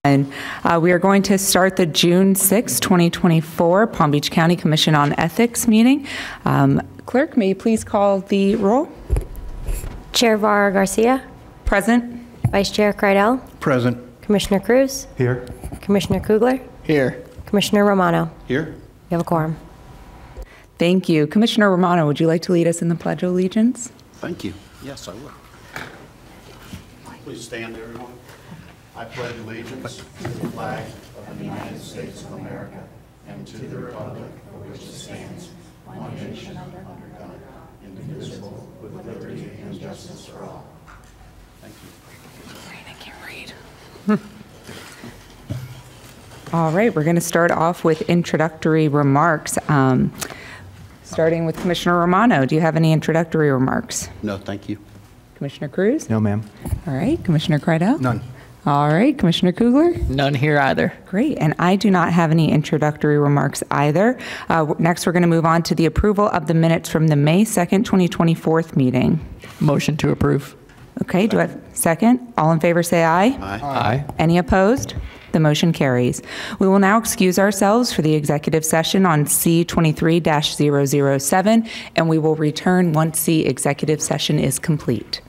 And we are going to start the June 6, 2024 Palm Beach County Commission on Ethics meeting. Clerk, may you please call the roll? Chair Vara Garcia. Present. Vice Chair Kreidel. Present. Commissioner Cruz. Here. Commissioner Kugler. Here. Commissioner Romano. Here. You have a quorum. Thank you. Commissioner Romano, would you like to lead us in the Pledge of Allegiance? Thank you. Yes, I will. Please stand, everyone. I pledge allegiance to the flag of the United States of America and to the republic for which it stands, one nation under God, indivisible, with liberty and justice for all. Thank you. I can't read. All right, we're going to start off with introductory remarks. Starting with Commissioner Romano. Do you have any introductory remarks? No, thank you. Commissioner Cruz? No, ma'am. All right. Commissioner Kreidel? None. All right. Commissioner Kugler? None here either. Great. And I do not have any introductory remarks either. Next, we're going to move on to the approval of the minutes from the May 2nd, 2024 meeting. Motion to approve. Okay. Do I have a second? All in favor say aye. Aye. Aye. Any opposed? The motion carries. We will now excuse ourselves for the executive session on C23-007, and we will return once the executive session is complete.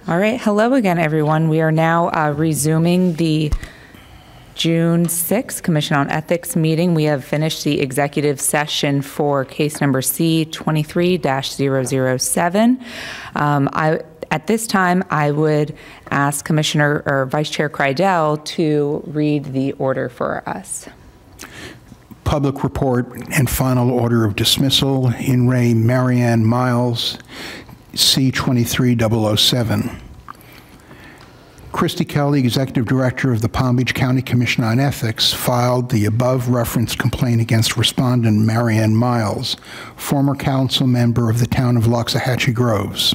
All right. Hello again, everyone. We are now resuming the June 6th Commission on Ethics meeting. We have finished the executive session for case number C23-007. At this time, I would ask Commissioner or Vice Chair Kreidel to read the order for us. Public report and final order of dismissal in re Marianne Miles, C23-007. Christy Kelly, Executive Director of the Palm Beach County Commission on Ethics, filed the above-referenced complaint against respondent Marianne Miles, former council member of the town of Loxahatchee Groves.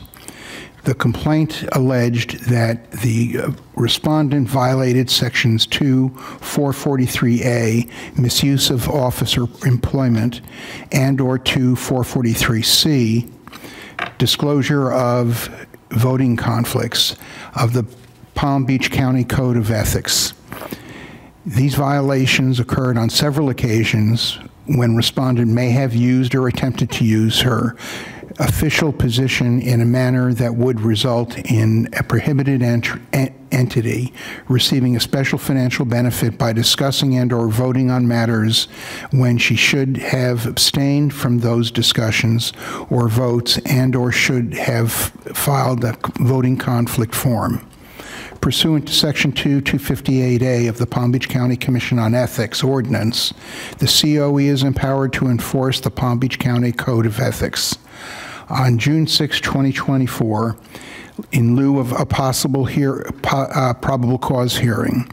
The complaint alleged that the respondent violated Sections 2, 443A, misuse of officer employment, and/or 2, 443C, disclosure of voting conflicts of the Palm Beach County Code of Ethics. These violations occurred on several occasions when respondent may have used or attempted to use her official position in a manner that would result in a prohibited entity receiving a special financial benefit by discussing and/or voting on matters when she should have abstained from those discussions or votes and/or should have filed a voting conflict form. Pursuant to Section 258A of the Palm Beach County Commission on Ethics Ordinance, the COE is empowered to enforce the Palm Beach County Code of Ethics. On June 6, 2024, in lieu of a possible probable cause hearing,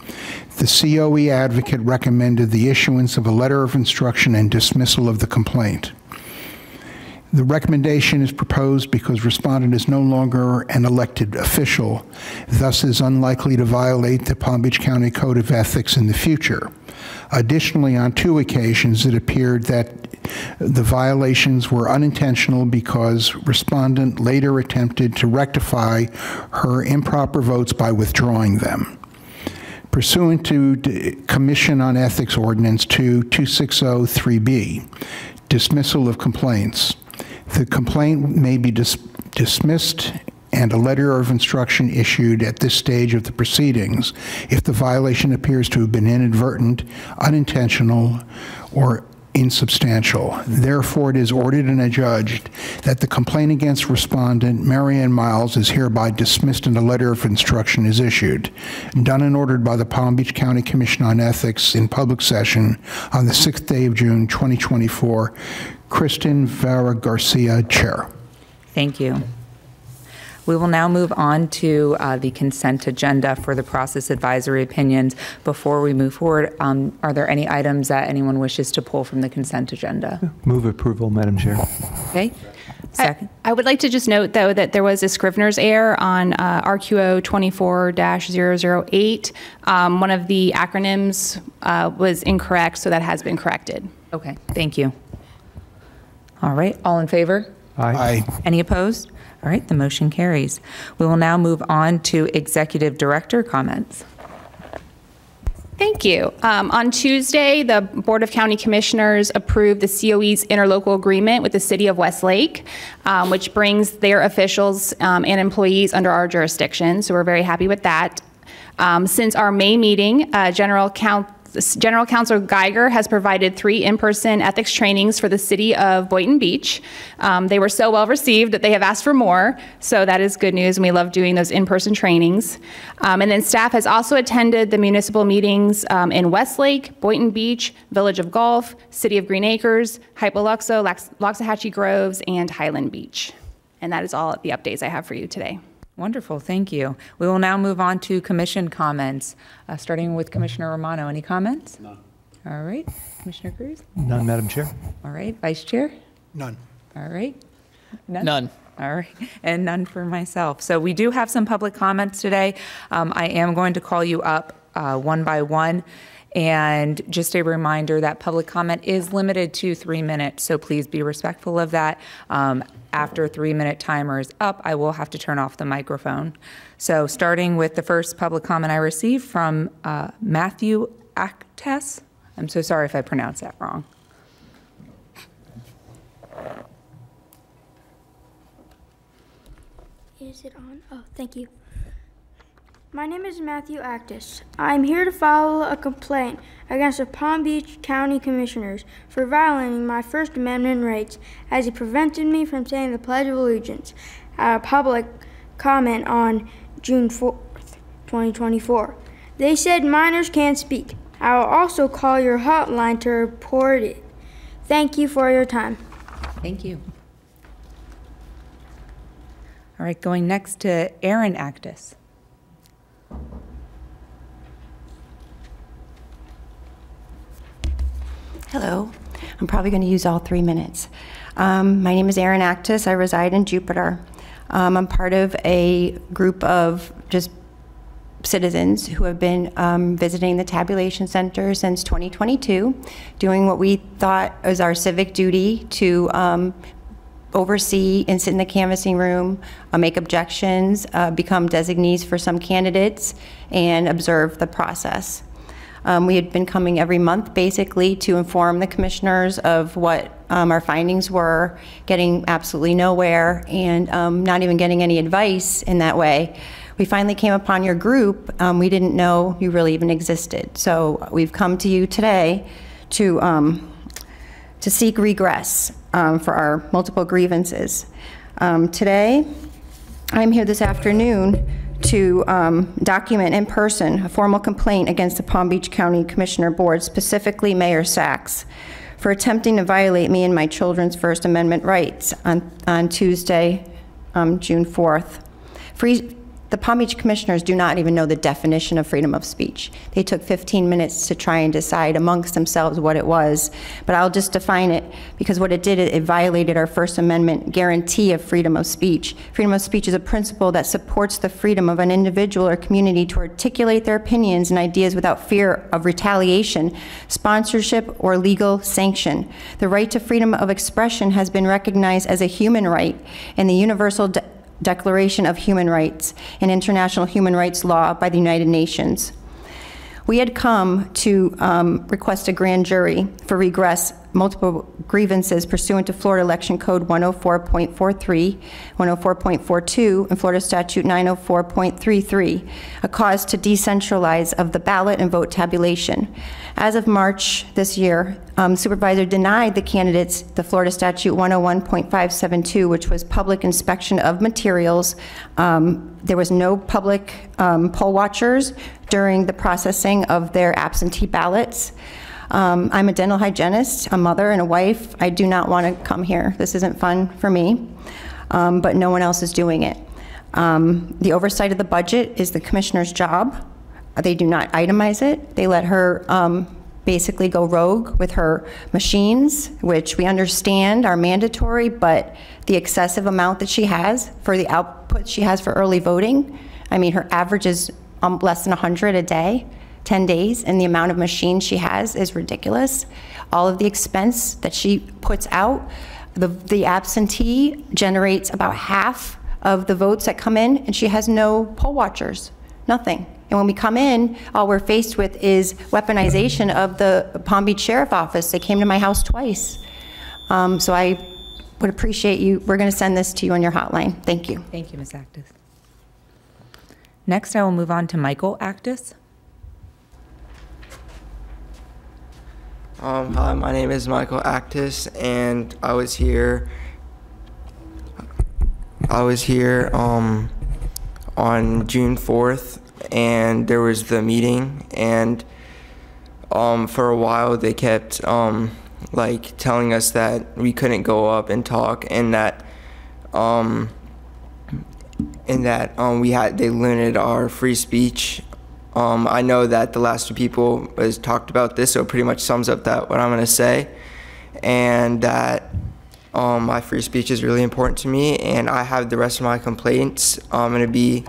the COE advocate recommended the issuance of a letter of instruction and dismissal of the complaint. The recommendation is proposed because respondent is no longer an elected official, thus is unlikely to violate the Palm Beach County Code of Ethics in the future. Additionally, on 2 occasions, it appeared that the violations were unintentional because respondent later attempted to rectify her improper votes by withdrawing them. Pursuant to Commission on Ethics Ordinance 2603B, dismissal of complaints, the complaint may be dismissed and a letter of instruction issued at this stage of the proceedings if the violation appears to have been inadvertent, unintentional, or insubstantial. Therefore, it is ordered and adjudged that the complaint against respondent Marianne Miles is hereby dismissed and a letter of instruction is issued. Done and ordered by the Palm Beach County Commission on Ethics in public session on the 6th day of June, 2024. Kristen Vara Garcia, Chair. Thank you. We will now move on to the consent agenda for the process advisory opinions. Before we move forward, are there any items that anyone wishes to pull from the consent agenda? Move approval, Madam Chair. Okay. Second. I would like to just note, though, that there was a Scrivener's error on RQO 24-008. One of the acronyms was incorrect, so that has been corrected. Okay, thank you. All right, all in favor? Aye. Any opposed? All right, the motion carries. We will now move on to Executive Director comments. Thank you. On Tuesday, the Board of County Commissioners approved the COE's interlocal agreement with the City of Westlake, which brings their officials and employees under our jurisdiction, so we're very happy with that. Since our May meeting, General Counsel Geiger has provided 3 in-person ethics trainings for the city of Boynton Beach. They were so well received that they have asked for more, so that is good news, and we love doing those in-person trainings. And then staff has also attended the municipal meetings in Westlake, Boynton Beach, Village of Gulf, City of Green Acres, Hypoluxo, Loxahatchee Groves, and Highland Beach. And that is all the updates I have for you today. Wonderful, thank you. We will now move on to commission comments, starting with Commissioner Romano. Any comments? None. All right. Commissioner Cruz? None, Madam Chair. All right. Vice Chair? None. All right. None. All right, and none for myself. So we do have some public comments today. I am going to call you up one by one. And just a reminder that public comment is limited to 3 minutes, so please be respectful of that. After 3-minute timer is up, I will have to turn off the microphone. So starting with the first public comment I received from Matthew Actes. I'm so sorry if I pronounced that wrong. Is it on? Oh, thank you. My name is Matthew Actes. I'm here to file a complaint against the Palm Beach County Commissioners for violating my First Amendment rights as he prevented me from saying the Pledge of Allegiance at a public comment on June 4th, 2024. They said minors can't speak. I will also call your hotline to report it. Thank you for your time. Thank you. All right, going next to Aaron Actes. Hello. I'm probably going to use all 3 minutes. My name is Erin Actis. I reside in Jupiter. I'm part of a group of just citizens who have been visiting the tabulation center since 2022, doing what we thought was our civic duty to oversee and sit in the canvassing room, make objections, become designees for some candidates, and observe the process. We had been coming every month basically to inform the commissioners of what our findings were, getting absolutely nowhere, and not even getting any advice in that way. We finally came upon your group. We didn't know you really even existed. So we've come to you today to seek regress for our multiple grievances. Today, I'm here this afternoon to document in person a formal complaint against the Palm Beach County Commissioner Board, specifically Mayor Sachs, for attempting to violate me and my children's First Amendment rights on Tuesday, June 4th. The Palm Beach commissioners do not even know the definition of freedom of speech. They took 15 minutes to try and decide amongst themselves what it was, but I'll just define it, because what it did, it violated our First Amendment guarantee of freedom of speech. Freedom of speech is a principle that supports the freedom of an individual or community to articulate their opinions and ideas without fear of retaliation, sponsorship, or legal sanction. The right to freedom of expression has been recognized as a human right in the Universal Declaration of Human Rights and international human rights law by the United Nations. We had come to request a grand jury for regress multiple grievances pursuant to Florida Election Code 104.43, 104.42, and Florida Statute 904.33, a cause to decentralize of the ballot and vote tabulation. As of March this year, supervisor denied the candidates the Florida Statute 101.572, which was public inspection of materials. There was no public poll watchers during the processing of their absentee ballots. I'm a dental hygienist, a mother, and a wife. I do not want to come here. This isn't fun for me, but no one else is doing it. The oversight of the budget is the commissioner's job. They do not itemize it. They let her basically go rogue with her machines, which we understand are mandatory, but the excessive amount that she has for the output she has for early voting, I mean, her average is less than 100 a day. 10 days, and the amount of machines she has is ridiculous. All of the expense that she puts out, the absentee generates about half of the votes that come in, and she has no poll watchers, nothing. And when we come in, all we're faced with is weaponization of the Palm Beach Sheriff Office. They came to my house twice. So I would appreciate you, we're gonna send this to you on your hotline. Thank you. Thank you, Ms. Actis. Next, I will move on to Michael Actis. Hi, my name is Michael Actis, and I was here on June 4th, and there was the meeting, and for a while they kept like telling us that we couldn't go up and talk, and that they limited our free speech. I know that the last two people has talked about this, so it pretty much sums up what I'm going to say, and that my free speech is really important to me, and I have the rest of my complaints. I'm going to be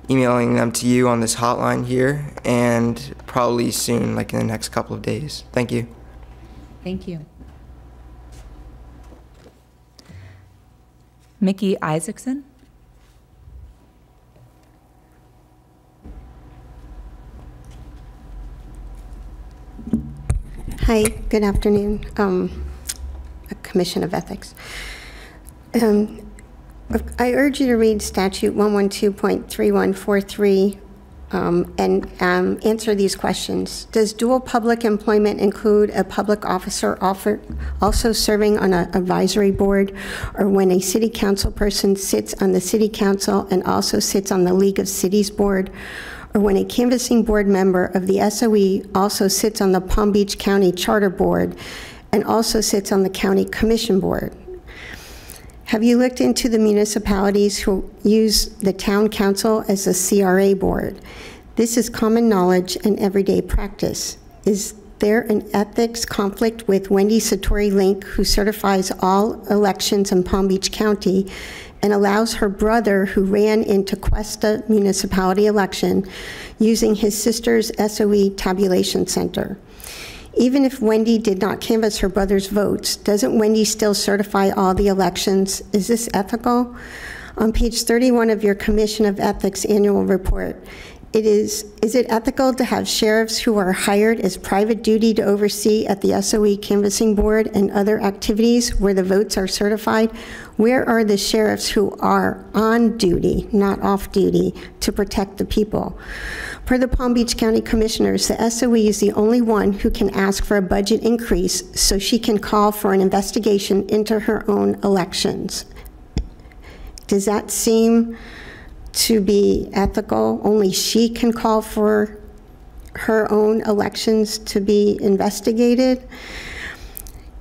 emailing them to you on this hotline here, and probably soon, like in the next couple of days. Thank you. Thank you. Mickey Isaacson. Hi, good afternoon, Commission of Ethics. I urge you to read statute 112.3143 and answer these questions. Does dual public employment include a public officer also serving on an advisory board, or when a city council person sits on the city council and also sits on the League of Cities board, or when a canvassing board member of the SOE also sits on the Palm Beach County Charter Board and also sits on the County Commission Board? Have you looked into the municipalities who use the town council as a CRA board? This is common knowledge and everyday practice. Is there an ethics conflict with Wendy Satori-Link, who certifies all elections in Palm Beach County and allows her brother, who ran into Cuesta municipality election, using his sister's SOE tabulation center? Even if Wendy did not canvass her brother's votes, doesn't Wendy still certify all the elections? Is this ethical? On page 31 of your Commission of Ethics annual report, is it ethical to have sheriffs who are hired as private duty to oversee at the SOE canvassing board and other activities where the votes are certified? Where are the sheriffs who are on duty, not off duty, to protect the people? Per the Palm Beach County Commissioners, the SOE is the only one who can ask for a budget increase so she can call for an investigation into her own elections. Does that seem to be ethical? Only she can call for her own elections to be investigated?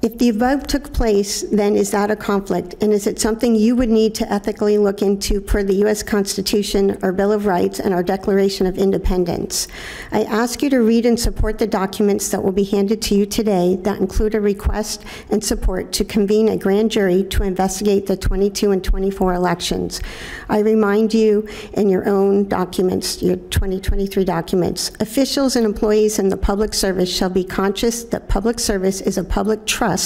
If the above took place, then is that a conflict? And is it something you would need to ethically look into per the U.S. Constitution, our Bill of Rights, and our Declaration of Independence? I ask you to read and support the documents that will be handed to you today that include a request and support to convene a grand jury to investigate the 22 and 24 elections. I remind you in your own documents, your 2023 documents, officials and employees in the public service shall be conscious that public service is a public trust,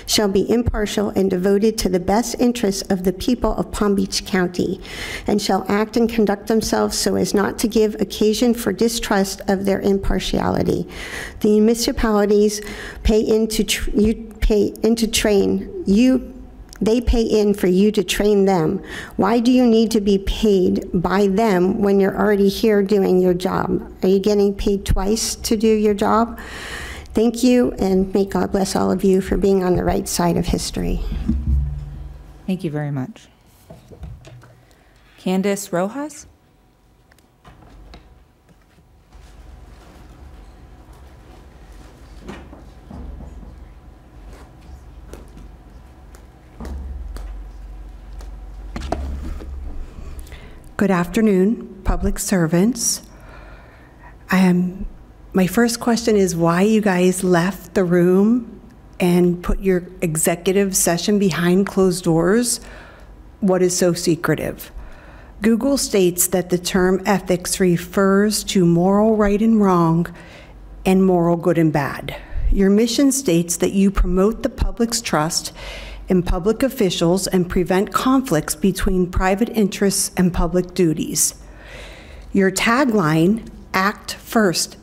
shall be impartial and devoted to the best interests of the people of Palm Beach County, and shall act and conduct themselves so as not to give occasion for distrust of their impartiality. The municipalities pay in they pay in for you to train them. Why do you need to be paid by them when you're already here doing your job? Are you getting paid twice to do your job? Thank you, and may God bless all of you for being on the right side of history. Thank you very much. Candace Rojas? Good afternoon, public servants. My first question is why you guys left the room and put your executive session behind closed doors. What is so secretive? Google states that the term ethics refers to moral right and wrong and moral good and bad. Your mission states that you promote the public's trust in public officials and prevent conflicts between private interests and public duties. Your tagline, act first,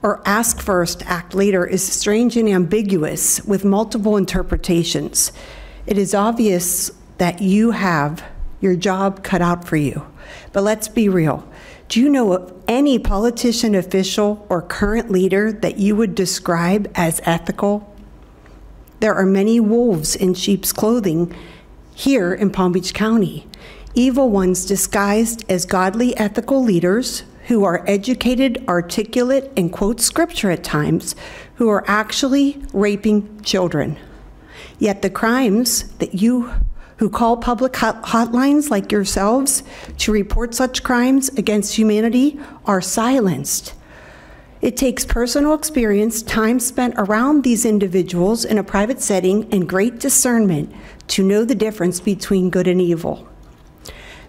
or ask first, act later, is strange and ambiguous with multiple interpretations. It is obvious that you have your job cut out for you. But let's be real. Do you know of any politician, official, or current leader that you would describe as ethical? There are many wolves in sheep's clothing here in Palm Beach County. Evil ones disguised as godly, ethical leaders who are educated, articulate, and quote scripture at times, who are actually raping children. Yet the crimes that you who call public hotlines like yourselves to report such crimes against humanity are silenced. It takes personal experience, time spent around these individuals in a private setting, and great discernment to know the difference between good and evil.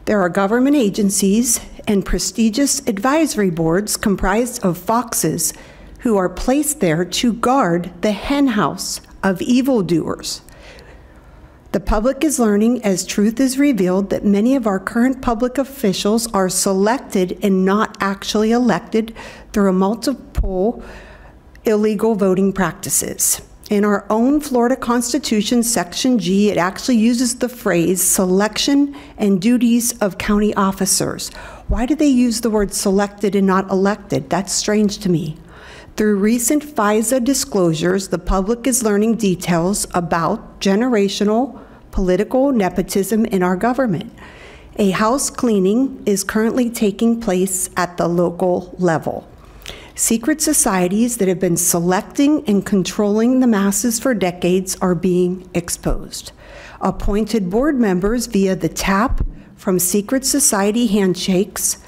There are government agencies and prestigious advisory boards comprised of foxes who are placed there to guard the henhouse of evildoers. The public is learning as truth is revealed that many of our current public officials are selected and not actually elected through multiple illegal voting practices. In our own Florida Constitution, Section G, it actually uses the phrase selection and duties of county officers. Why do they use the word selected and not elected? That's strange to me. Through recent FISA disclosures, the public is learning details about generational political nepotism in our government. A house cleaning is currently taking place at the local level. Secret societies that have been selecting and controlling the masses for decades are being exposed. Appointed board members via the tap from secret society handshakes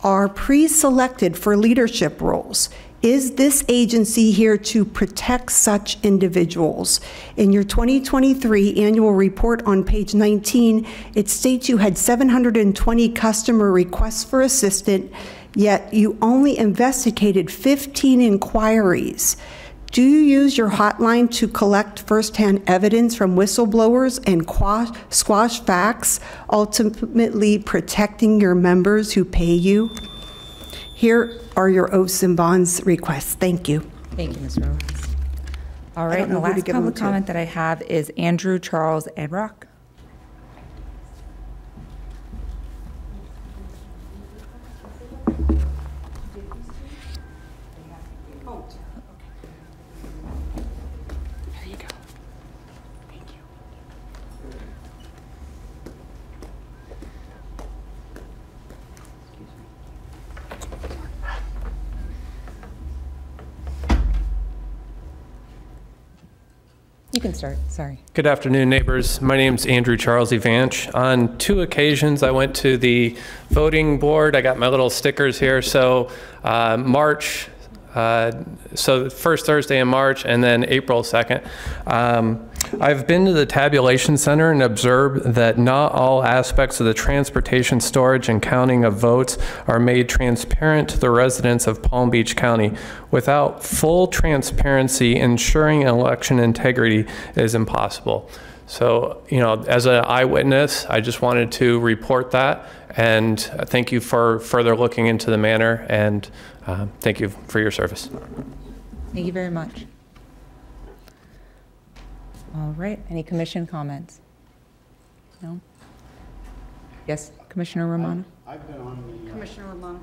are pre-selected for leadership roles. Is this agency here to protect such individuals? In your 2023 annual report on page 19, it states you had 720 customer requests for assistance, yet you only investigated 15 inquiries. Do you use your hotline to collect firsthand evidence from whistleblowers and squash facts, ultimately protecting your members who pay you? Here are your oaths and bonds requests. Thank you. Thank you, Ms. Rowlands. All right, and the last public comment that I have is Andrew Charles Ebrock. You can start, sorry. Good afternoon, neighbors. My name's Andrew Charles Evanch. On 2 occasions, I went to the voting board. I got my little stickers here. So March, so the first Thursday in March, and then April 2nd. I've been to the tabulation center and observed that not all aspects of the transportation, storage, and counting of votes are made transparent to the residents of Palm Beach County. Without full transparency, ensuring election integrity is impossible. So, you know, as an eyewitness, I just wanted to report that, and thank you for further looking into the matter, and thank you for your service. Thank you very much. All right, any commission comments? No? Yes, Commissioner Romano? I've been on the, Commissioner Romano.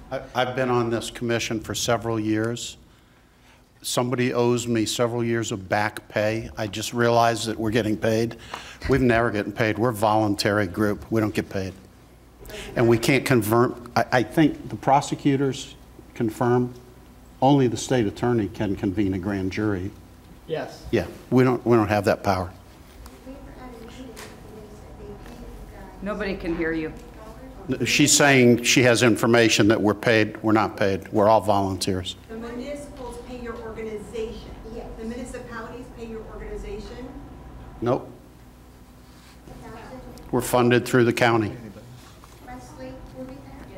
I've been on this commission for several years. Somebody owes me several years of back pay. I just realized that we're getting paid. We've never gotten paid. We're a voluntary group. We don't get paid. And we can't confirm. I think the prosecutors confirm. Only the state attorney can convene a grand jury. Yes. Yeah, we don't have that power. Nobody can hear you. She's saying she has information that we're paid. We're not paid. We're all volunteers. The municipals pay your organization. Yes. The municipalities pay your organization. Nope. We're funded through the county.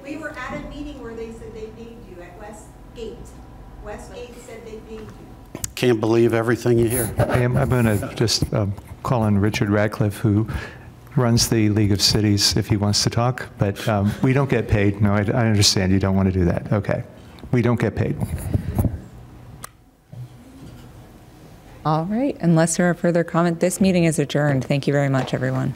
We were at a meeting where they said they paid you at Westgate. Westgate said they paid you. Can't believe everything you hear. I'm going to just call on Richard Radcliffe, who runs the League of Cities, if he wants to talk. But we don't get paid. No, I understand you don't want to do that. Okay. We don't get paid. All right, unless there are further comment, this meeting is adjourned. Thank you very much, everyone.